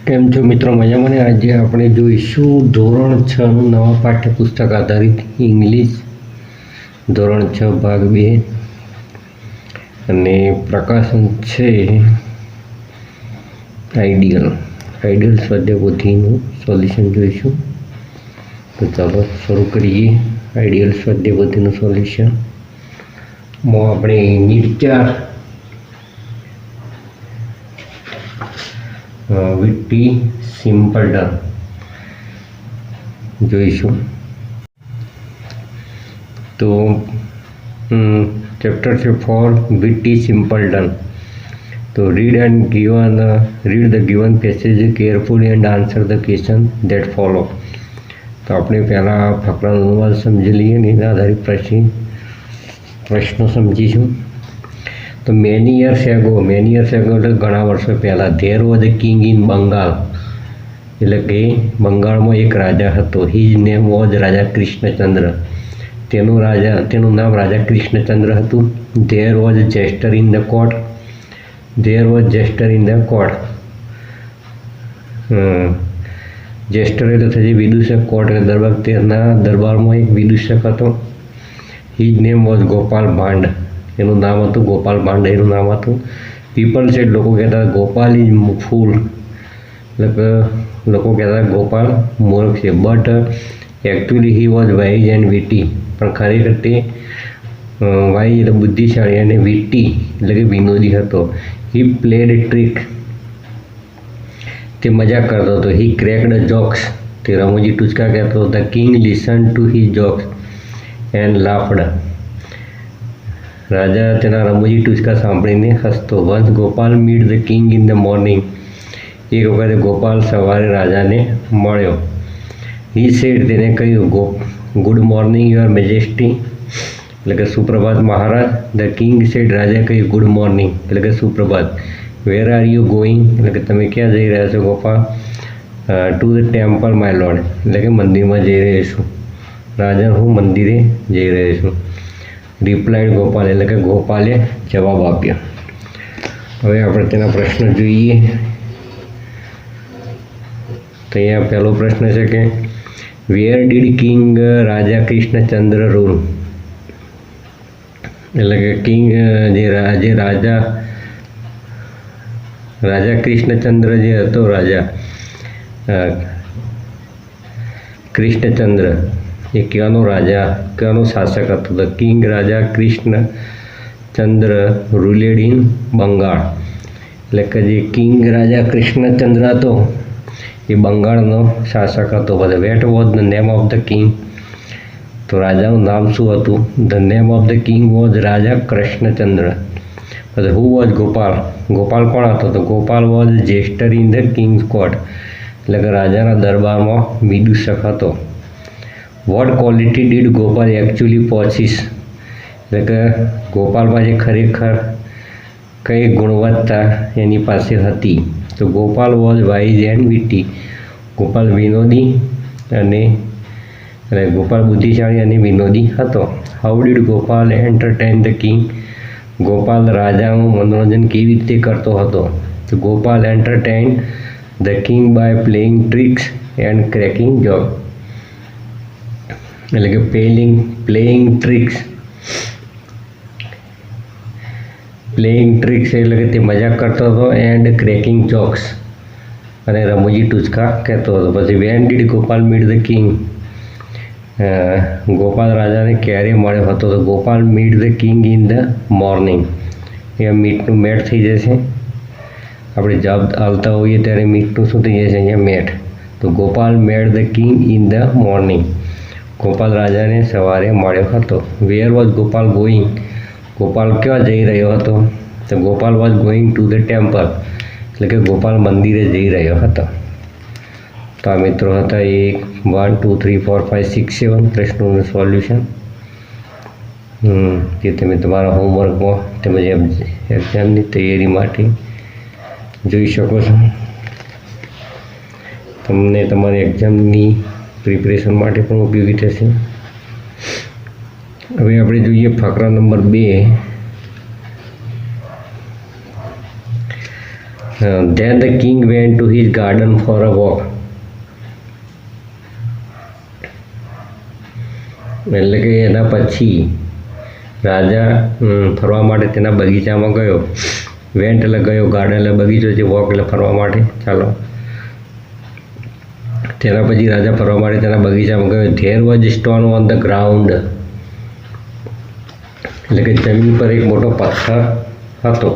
કેમ છો મિત્રો? મજામાં ને? આજે આપણે જોઈશું ધોરણ 6 નું નવા પાઠ્યપુસ્તક આધારિત ઇંગ્લિશ ધોરણ 6 ભાગ 2 અને પ્રકાશન છે આઈડિયલ સ્વાધ્યાય પોથીનું સોલ્યુશન જોઈશું. તો ચાલો શરૂ કરીએ. આઈડિયલ સ્વાધ્યાય પોથીનું સોલ્યુશનમાં આપણે યુનિટ 4 વિટ્ટી સિમ્પલટન જોઈશું. તો ચેપ્ટર છે 4 વિટ્ટી સિમ્પલટન. તો read the given passage carefully and answer the question that follow. તો આપણે પહેલાં ફકરાનો અનુવાદ સમજી લઈએ ને એના આધારિત પ્રશ્નો સમજીશું. તો મેની યર્સ એગો એટલે ઘણા વર્ષો પહેલાં there was a king in Bengal, એટલે કે બંગાળમાં એક રાજા હતો. His name was Raja Krishnachandra. તેનું નામ રાજા કૃષ્ણચંદ્ર હતું. There was jester in the court. Jester એટલે થશે વિદૂષક, કોર્ટ એટલે દરબાર. તેના દરબારમાં એક વિદૂષક હતો. His name was Gopal Bhand. એનું નામ હતું ગોપાલ ભાંડ એનું નામ હતું. પીપલ સેડ, લોકો કહેતા ગોપાલ ઇઝ ફૂલ, એટલે કે લોકો કહેતા ગોપાલ મૂર્ખ છે. But actually he was wise and witty, પણ ખરેખર તે વાઇઝ એટલે બુદ્ધિશાળી અને વિટી એટલે કે વિનોદી હતો. હી પ્લેડ ટ્રીક, તે મજાક કરતો હતો. હી ક્રેકડ જોક્સ, તે રમૂજી ટૂચકા કહેતો. The king listen to he jokes and laughed, રાજા તેના રમૂજી ટૂચકા સાંભળીને હસતો. Once Gopal meet the king in the morning, એક વખતે ગોપાલ સવારે રાજાને મળ્યો. હી સેડ, તેને કહ્યું, ગુડ મોર્નિંગ યોર મેજેસ્ટી, એટલે કે સુપ્રભાત મહારાજ. ધ કિંગ સેડ, રાજા કહ્યું, ગુડ મોર્નિંગ એટલે કે સુપ્રભાત. વેર આર યુ ગોઈંગ, એટલે કે તમે ક્યાં જઈ રહ્યા છો Gopal? Two the temple my lord, એટલે કે મંદિરમાં જઈ રહ્યો છું રાજા, હું મંદિરે જઈ રહ્યો છું. રિપ્લાઇડ ગોપાલ, એટલે કે ગોપાલે જવાબ આપ્યો. હવે આપણે તેના પ્રશ્ન જોઈએ. તો અહીંયા પહેલો પ્રશ્ન છે કે where did king Raja Krishnachandra rule, એટલે કે કિંગ રાજા કૃષ્ણચંદ્ર જે હતો, રાજા કૃષ્ણચંદ્ર એ કયાનો શાસક હતો? The king Raja Krishnachandra ruled in Bengal, એટલે કે જે કિંગ રાજા કૃષ્ણચંદ્ર હતો એ બંગાળનો શાસક હતો. પછી what was the name of the king, તો રાજાનું નામ શું હતું? The name of the king was Raja Krishnachandra. પછી હુ વોઝ ગોપાલ કોણ હતો? તો Gopal was jester in the king's court, એટલે કે રાજાના દરબારમાં વિદૂષક હતો. What quality did Gopal actually possess, એટલે કે ગોપાલ પાસે ખરેખર કઈ ગુણવત્તા એની પાસે હતી? તો Gopal was wise and witty, Gopal વિનોદી અને ગોપાલ બુદ્ધિશાળી અને વિનોદી હતો. How did Gopal entertain the king, Gopal રાજાનું મનોરંજન કેવી રીતે કરતો હતો? તો Gopal entertain the king by playing tricks and cracking joke, એટલે કે પ્લેઇંગ ટ્રિક્સ એટલે કે તે મજાક કરતો હતો. એન્ડ ક્રેકિંગ જોક્સ, અને રમૂજી ટૂચકા કહેતો હતો. પછી when did Gopal meet the king, Gopal રાજાને ક્યારે મળ્યો હતો? તો Gopal meet the king in the morning, એ મીટનું મેટ થઈ જશે. આપણે જવાબ આવતા હોઈએ ત્યારે મીટનું શું થઈ જશે? અહીંયા મેટ. તો Gopal met the king in the morning, Gopal રાજાને સવારે મળ્યો હતો. Where was Gopal going, Gopal ક્યાં જઈ રહ્યો હતો? તો Gopal was going to the temple, એટલે કે ગોપાલ મંદિરે જઈ રહ્યો હતો. તો આ મિત્રો હતા 1, 2, 3, 4, 5, 6, 7 પ્રશ્નોનું સોલ્યુશન, જે તમે તમારા હોમવર્કમાં તેમજ એક્ઝામની તૈયારી માટે જોઈ શકો છો. તમને તમારી એક્ઝામની પ્રિપરેશન માટે પણ ઉપયોગી થશે. હવે આપણે જોઈએ ફકરા number 2. Then the king went to his garden for a walk. એટલે કે એના પછી રાજા ફરવા માટે તેના બગીચામાં ગયો. વેન્ટ એટલે ગયો, ગાર્ડન એટલે બગીચો છે, વોક એટલે ફરવા માટે ચાલો. તેના પછી રાજા ફરવા માટે તેના બગીચામાં ગયો. There was stone on the ground, એટલે કે જમીન પર એક મોટો પથ્થર હતો.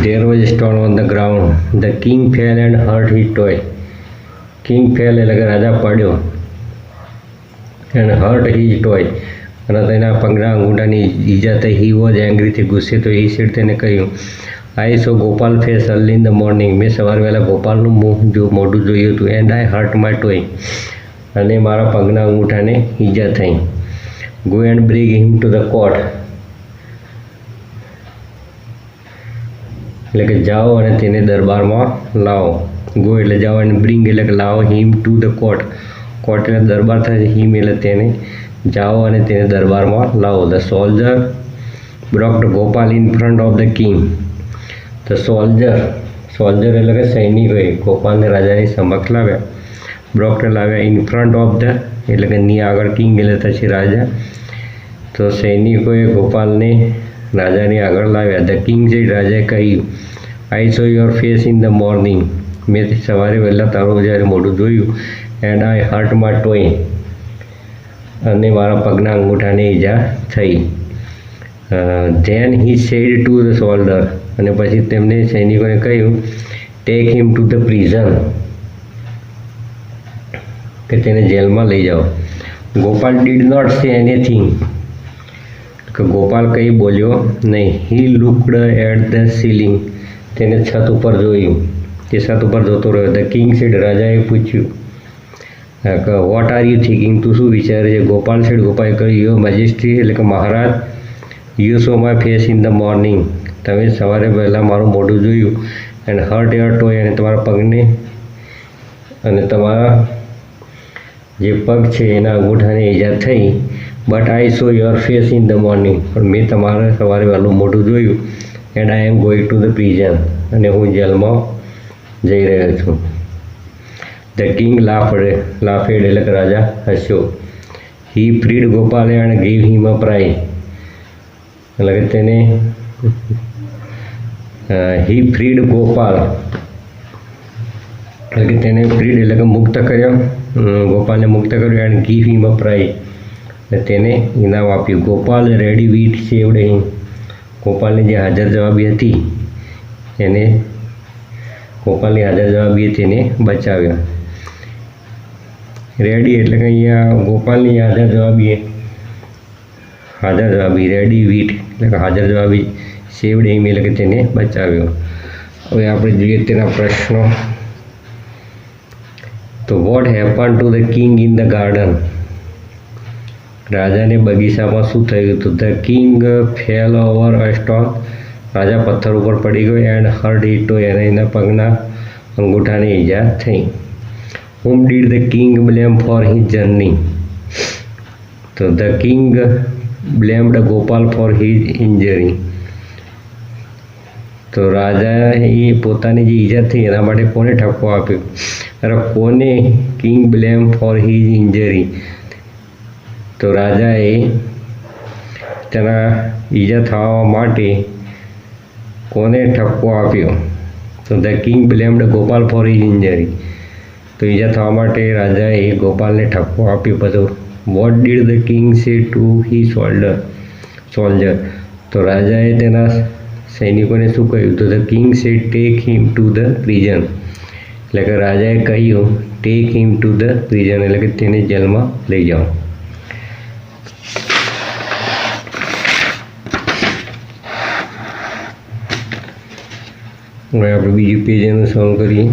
There was stone on the ground. The king fail and hurt his toy. King fail એટલે કે રાજા પડ્યો, એન્ડ હર્ટ હિઝ ટોય અને તેના પગના અંગૂઠાની ઈજા થઈ. હી વોઝ એંગ્રી, તે ગુસ્સે તો હી સેડ, તેને કહ્યું, I saw Gopal face early in the morning. મેં સવારે વહેલા ગોપાલનું મોઢું જોયું હતું. And I hurt my toe, અને મારા પગના અંગૂઠાને ઈજા થઈ. Go and bring him to the court, એટલે કે જાઓ અને તેને દરબારમાં લાવો. ગો એટલે જાઓ અને બ્રિંગ એટલે કે લાવો. હિમ ટુ ધ કોર્ટ, કોર્ટ એટલે દરબાર થાય. હિમ એટલે તેને જાઓ અને તેને દરબારમાં લાવો. The soldier brought Gopal in front of the king. The soldier એટલે કે સૈનિકોએ ગોપાલને રાજાની સમક્ષ લાવ્યા. બ્રોક્ડ લાવ્યા. ઇન ફ્રન્ટ ઓફ ધ એટલે કે ની આગળ, કિંગ એટલે થશે રાજા. તો સૈનિકોએ ગોપાલને રાજાની આગળ લાવ્યા. ધ કિંગ છે, રાજાએ કહ્યું, I saw your face in the morning. મેં સવારે વહેલા તારું જ્યારે મોઢું જોયું. And I hurt my toe, અને મારા પગના અંગૂઠાને ઈજા થઈ. Then he said to the soldier, અને પછી તેમને સૈનિકોને કહ્યું, take him to the prison, કે તેને જેલમાં લઈ જાઓ. Gopal did not say anything, કે ગોપાલ કંઈ બોલ્યો નહીં. He looked at the ceiling, તેને છત ઉપર જોયું. તે છત ઉપર જોતો રહ્યો. ધ કિંગ સેડ, રાજાએ પૂછ્યું, વોટ આર યુ થિંકિંગ, તું શું વિચારે છે? ગોપાલ સેડ, ગોપાલે કહ્યું, યોર મેજેસ્ટી, એટલે કે મહારાજ, you saw my face in the morning, તમે સવારે પહેલાં મારું મોઢું જોયું. એન્ડ હર્ટ યોર ટોય, અને તમારા પગને, અને તમારા જે પગ છે એના અંગૂઠાને ઈજા થઈ. But I saw your face in the morning, પણ મેં તમારે સવારે વહેલું મોઢું જોયું. And I am going to the prison, અને હું જેલમાં જઈ રહ્યો છું. ધ કિંગ લાફેડ એટલે કે રાજા હસ્યો. He freed Gopal and give him a prize, એટલે કે તેને હી ફ્રીડ ગોપાલ, એટલે કે તેને ફ્રીડ એટલે કે મુક્ત કર્યો, ગોપાલને મુક્ત કર્યો. And give him a prize, એટલે તેને ઇનામ આપ્યું. Gopal ready wit saved him, ગોપાલની જે હાજર જવાબી હતી એને, ગોપાલની હાજર જવાબીએ તેને બચાવ્યો. રેડી એટલે કે અહીંયા ગોપાલની હાજર જવાબી રેડી વીટ એટલે કે હાજર જવાબી, સેવડ હિમ એટલે કે તેને બચાવ્યો. હવે આપણે જોઈએ તેના પ્રશ્નો. તો what happen to the king in the garden, રાજાને બગીચામાં શું થયું હતું? The king fell over a stone, રાજા પથ્થર ઉપર પડી ગયો. એન્ડ હર્ટ હિઝ ટોય, અને એના પગના અંગૂઠાને ઈજા થઈ. whom did the king blame for his journey? તો the king blamed Gopal for his injury. તો રાજાએ પોતાની જે ઈજા થઈ એના માટે કોને ઠપકો આપ્યો? અરે કોને king blame four his injury? તો રાજાએ તેના ઈજા થવા માટે કોને ઠપકો આપ્યો? તો the king blamed Gopal for his injury. તો ઈજા થવા માટે રાજાએ ગોપાલને ઠપકો આપ્યો. પછી what did the king say to he soldier, તો રાજાએ તેના સૈનિકોને શું કહ્યું? તો the king say take him to the prison, એટલે કે રાજાએ કહ્યું take him to the prison, એટલે કે તેને જેલમાં લઈ જાઓ. હવે આપણે બીજું પેજ એનું સોલ્વ કરીએ.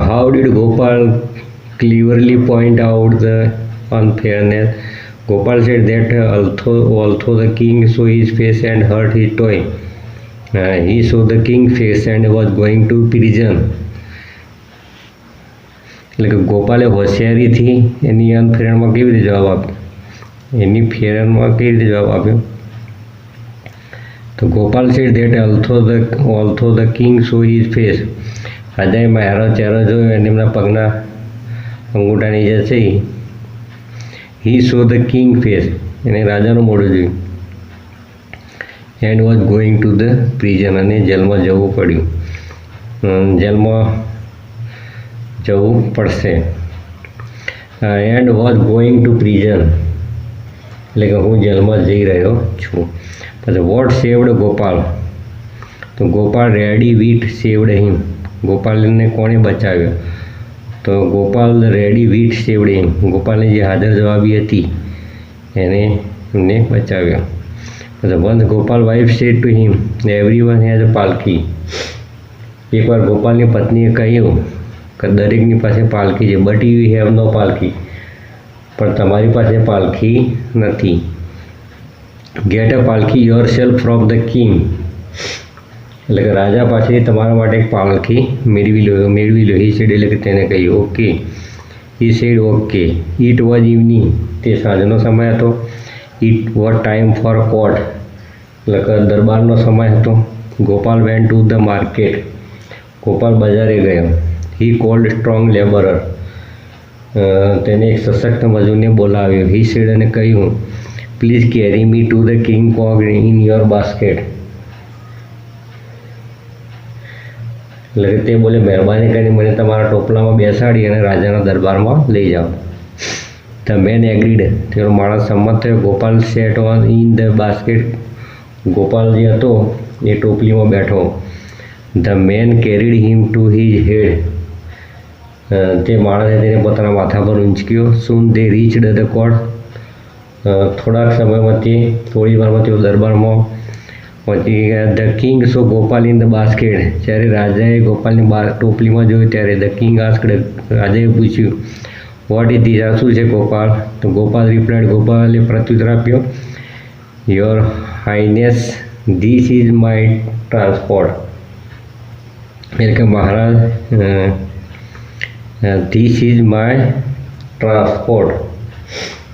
How did Gopal cleverly point out the unfairness? Gopal said that although the king saw his face and hurt his toy, he saw the king's face and was going to prison. એટલે કે ગોપાલે હોશિયારીથી એની અનફેરનમાં કેવી રીતે જવાબ આપ્યો, એની ફેરનમાં કેવી રીતે જવાબ આપ્યો? તો Gopal said that although the king saw his face, રાજાએ મારો ચહેરો જોયો અને એમના પગના અંગૂઠા નીચે છે હી સો ધ કિંગ ફેસ, એને રાજાનું મોઢું જોયું. And was going to the prison, અને જેલમાં જવું પડ્યું, જેલમાં જવું પડશે. And was going two prison એટલે કે હું જેલમાં જઈ રહ્યો છું. પછી વોટ સેવડ ગોપાલ, તો Gopal ready wit saved him, ગોપાલને કોણે બચાવ્યો? તો Gopal ready wit saved him, ગોપાલની જે હાજર જવાબી હતી એમને બચાવ્યો. પછી once Gopal wife said to him everyone has a palki, એકવાર ગોપાલની પત્નીએ કહ્યું કે દરેકની પાસે પાલકી છે, but you have no palki, પણ તમારી પાસે પાલખી નથી. Get a palkhi yourself from the king, એટલે કે રાજા પાસેથી તમારા માટે એક પાલખી મેળવી લો. હી સેડ એટલે કે તેને કહ્યું okay, he said okay. It was evening, તે સાંજનો સમય હતો. It was time for court, એટલે કે દરબારનો સમય હતો. Gopal went to the market, Gopal બજારે ગયો. હી કોલ્ડ સ્ટ્રોંગ લેબરર, તેને એક સશક્ત મજૂરને બોલાવ્યો. હી સેડ અને કહ્યું please carry me to the king Kong in your basket, એટલે કે તે બોલે મહેરબાની કરીને મને તમારા ટોપલામાં બેસાડી અને રાજાના દરબારમાં લઈ જાઓ. ધ મેન એગ્રીડ, તેનો માણસ સંમત થયો. Gopal sat on in the basket, Gopal જે હતો એ ટોપલીમાં બેઠો. The man carried him to his head, તે માણસે તેને પોતાના માથા પર ઊંચક્યો. Soon they reached the court, થોડી વારમાં તેઓ દરબારમાં પહોંચી ગયા. The king saw Gopal in the basket, જ્યારે રાજાએ ગોપાલની ટોપલીમાં જોયું ત્યારે ધ કિંગ આસ્કડ, રાજાએ પૂછ્યું વોટ ઇઝ ધીસ, આ શું છે ગોપાલ? તો ગોપાલ રિપ્લાઇડ, ગોપાલે પ્રત્યુત્તર આપ્યો your Highness this is my transport, એટલે કે મહારાજ ધીસ ઇઝ માય ટ્રાન્સપોર્ટ,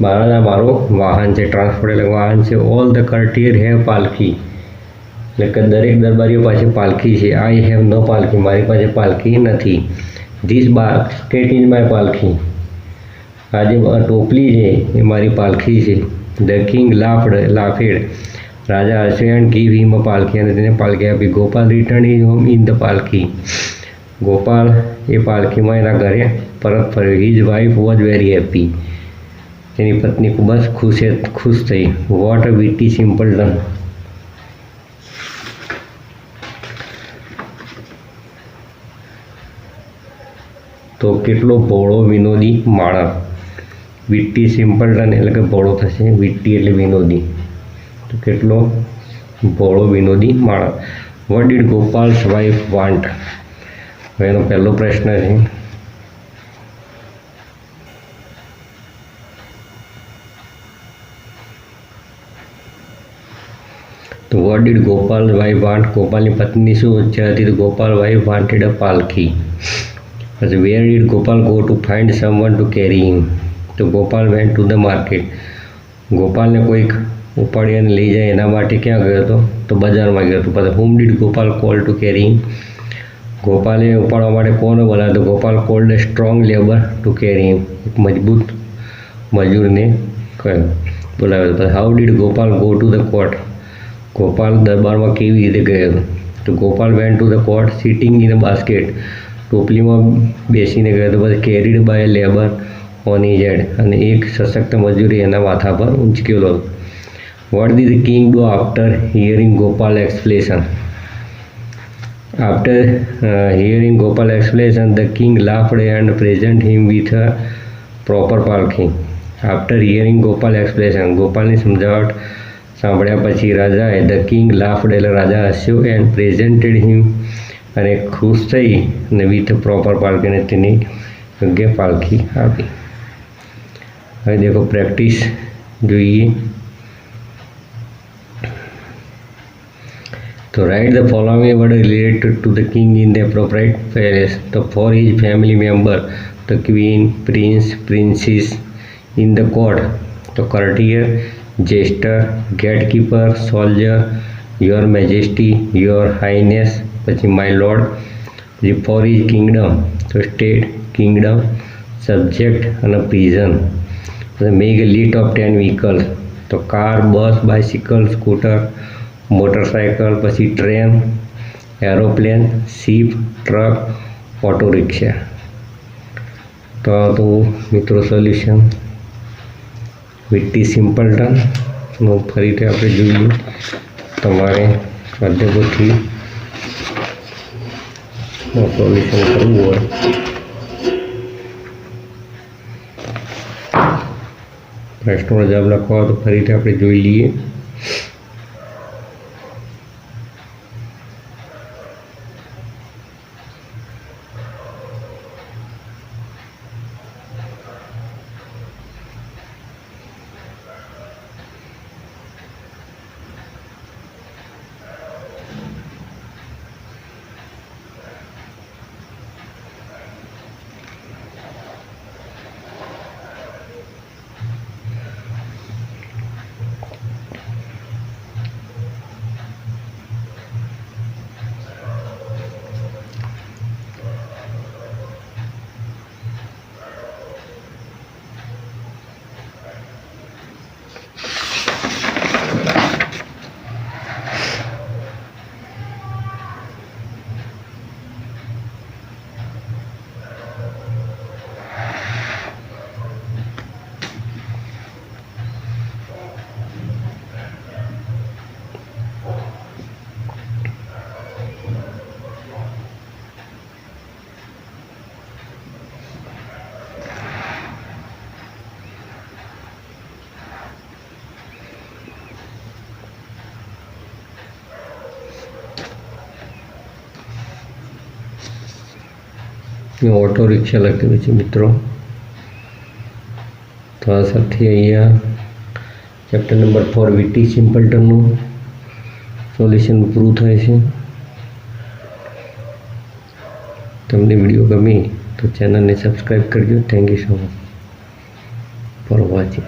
મહારાજ આ મારો વાહન છે. ટ્રાન્સપોર્ટ એટલે વાહન છે. ઓલ ધ કર્ટિયર હેવ પાલખી, એટલે કે દરેક દરબારીઓ પાસે પાલખી છે. આઈ હેવ નો પાલખી, મારી પાસે પાલખી નથી. This basket is my palkhi, આ જે ટોપલી છે એ મારી પાલખી છે. ધ કિંગ લાફેડ, રાજા હસ્યો and give him a palkhi, અને તેને પાલખી આપી. Gopal returns home in the palkhi, Gopal એ પાલખીમાં એના ઘરે પરત ફર્યો. His wife was very happy, તેની પત્ની ખૂબ જ ખુશ થઈ. What a witty simpleton, તો કેટલો ભોળો વિનોદી માણસ. વિટ્ટી સિમ્પલટન એટલે કે ભોળો થશે, વિટ્ટી એટલે વિનોદી, તો કેટલો ભોળો વિનોદી માણસ. What did Gopal's wife want, હવે એનો પહેલો પ્રશ્ન છે તો what did Gopal wife want, ગોપાલની પત્ની શું ઈચ્છા હતી? તો ગોપાલ વાઇફ વાન્ટેડ અ પાલખી. પછી where did Gopal go to find someone to carry him, તો Gopal went to the market, ગોપાલને કોઈક ઉપાડી અને લઈ જાય એના માટે ક્યાં ગયો હતો? તો બજારમાં ગયો હતો. પછી whom did Gopal call to carry him, ગોપાલે ઉપાડવા માટે કોને બોલાવ્યો? તો Gopal called strong labour to carry him, એક મજબૂત મજૂરને બોલાવ્યો. પછી how did Gopal go to the court, ગોપાલ દરબારમાં કેવી રીતે ગયો? તો Gopal went to the court sitting in a basket, ટોપલીમાં બેસીને ગયો હતો. પછી carried by labour on his head, અને એક સશક્ત મજૂરી એના માથા પર ઊંચકેલો. Vote did the king do after hearing Gopal explanation, after hearing Gopal explanation the king laughed and present him with a proper palkhi. After hearing Gopal explanation, ગોપાલની સમજાવટ સાંભળ્યા પછી રાજાએ ધ કિંગ લાફ્ડ એટલે રાજા હસ્યો એન્ડ પ્રેઝન્ટેડ હિમ અને ખુશ થઈ અને વિથ પ્રોપર પાલખી, અને તેની યોગ્ય પાલખી આપી. હવે દેખો પ્રેક્ટિસ જોઈએ તો write the following word related to the king in the appropriate place. તો for his family member, the queen, prince, princess. In the court તો courtier, jester, gatekeeper, soldier, your majesty, your highness, પછી my lord. પછી for his kingdom તો state, kingdom, subject અને prison. પછી make a list of 10 vehicles તો car, બસ, bicycle, scooter, motorcycle, પછી train, aeroplane, ship, truck, auto rickshaw. તો આ તો મિત્રો સોલ્યુશન વિટી સિમ્પલટનનું ફરીથી આપણે જોઈએ. તમારે સ્વાધ્યાયપોથી સોલ્યુશન કરવું હોય પ્રશ્નોનો જવાબ લખવા હોય તો ફરીથી આપણે જોઈ લઈએ. ઓટો રિક્ષા લખેલું છે મિત્રો. તો આ સાથે અહીંયા ચેપ્ટર નંબર 4 વિટી સિમ્પલટનનું સોલ્યુશન પૂરું થાય છે. તમને વિડીયો ગમે તો ચેનલને સબસ્ક્રાઈબ કરજો. Thank you so much for watching.